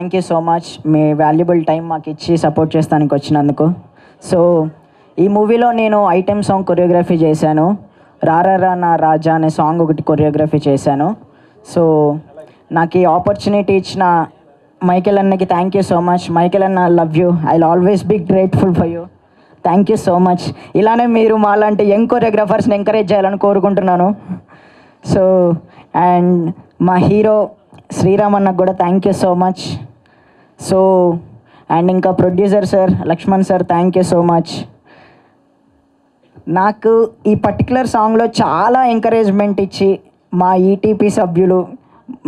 Thank you so much me valuable time మాకు ఇచ్చి support చేస్తానికి వచ్చినందుకు. సో ఈ మూవీలో నేను ఐటెం సాంగ్ కొరియోగ్రఫీ చేశాను. రారా నా రాజా అనే సాంగ్ ఒకటి కొరియోగ్రఫీ చేశాను. సో నాకు ఈ ఆపర్చునిటీ ఇచ్చిన మైకేల్ అన్నకి thank you so much. Michael అన్న, love you. I will always be grateful for you. Thank you so much. ఇలానే మీరు మాలాంటి యంగ్ కొరియోగ్రాఫర్స్ని ఎంకరేజ్ చేయాలని కోరుకుంటున్నాను. సో అండ్ మా హీరో శ్రీరామ్ అన్నకు కూడా thank you so much. So and ఇంకా producer sir Lakshman sir thank you so much. నాకు ఈ పర్టికులర్ సాంగ్లో చాలా ఎంకరేజ్మెంట్ ఇచ్చి మా ఈటీపీ సభ్యులు,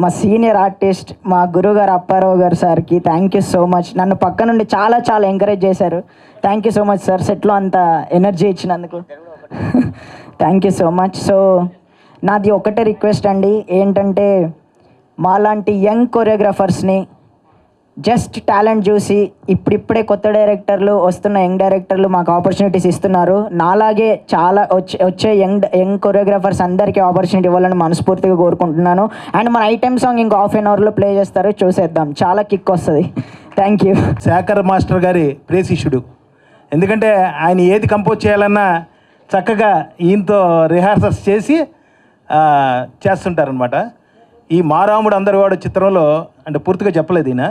మా సీనియర్ ఆర్టిస్ట్, మా గురుగారు అప్పారావు గారు సార్కి థ్యాంక్ యూ సో మచ్. నన్ను పక్క నుండి చాలా చాలా ఎంకరేజ్ చేశారు. Thank you so much sir, సెట్లో అంత ఎనర్జీ ఇచ్చినందుకు thank you so much. So నాది ఒకటే రిక్వెస్ట్ అండి, ఏంటంటే మాలాంటి యంగ్ కొరియోగ్రాఫర్స్ని జస్ట్ టాలెంట్ చూసి ఇప్పుడిప్పుడే కొత్త డైరెక్టర్లు వస్తున్న యంగ్ డైరెక్టర్లు మాకు ఆపర్చునిటీస్ ఇస్తున్నారు. నాలాగే చాలా వచ్చే యంగ్ కొరియోగ్రాఫర్స్ అందరికీ ఆపర్చునిటీ ఇవ్వాలని మనస్ఫూర్తిగా కోరుకుంటున్నాను. అండ్ మన ఐటెం సాంగ్ ఇంకో హాఫ్ అన్ అవర్లో ప్లే చేస్తారు, చూసేద్దాం. చాలా కిక్ వస్తుంది. Thank you. శేఖర్ మాస్టర్ గారి ప్రేశిష్యుడు. ఎందుకంటే ఆయన ఏది కంపోజ్ చేయాలన్నా చక్కగా ఈయనతో రిహార్సల్స్ చేసి చేస్తుంటారనమాట. ఈ మారాముడు అందరి వాడు చిత్రంలో, అంటే పూర్తిగా చెప్పలేదు ఈయన,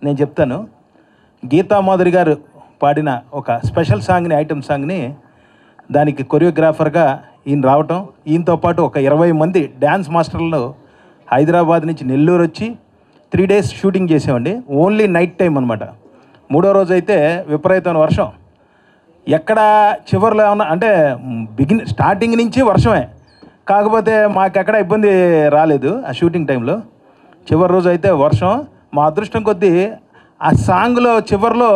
నేను చెప్తాను. గీతా మాధురి గారు పాడిన ఒక స్పెషల్ సాంగ్ని, ఐటమ్ సాంగ్ని, దానికి కొరియోగ్రాఫర్గా ఈయన రావటం, ఈయనతో పాటు ఒక 20 మంది డ్యాన్స్ మాస్టర్లు హైదరాబాద్ నుంచి నెల్లూరు వచ్చి 3 days షూటింగ్ చేసామండి. ఓన్లీ నైట్ టైం అనమాట. 3వ రోజు అయితే విపరీతమైన వర్షం. ఎక్కడ చివరిలో ఏమన్నా అంటే స్టార్టింగ్ నుంచి వర్షమే, కాకపోతే మాకెక్కడ ఇబ్బంది రాలేదు ఆ షూటింగ్ టైంలో. చివరి రోజు అయితే వర్షం. మా అదృష్టం కొద్దీ ఆ సాంగ్లో చివరిలో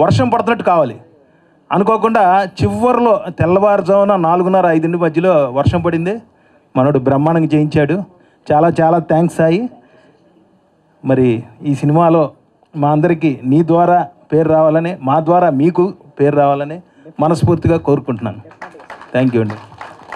వర్షం పడుతున్నట్టు కావాలి అనుకోకుండా చివరిలో తెల్లవారుజామున 4:30-5 మధ్యలో వర్షం పడింది. మనోడు బ్రహ్మాండంగా చేయించాడు. చాలా చాలా థ్యాంక్స్ సాయి. మరి ఈ సినిమాలో మా అందరికీ నీ ద్వారా పేరు రావాలని, మా ద్వారా మీకు పేరు రావాలని మనస్ఫూర్తిగా కోరుకుంటున్నాను. థ్యాంక్ యూ అండి.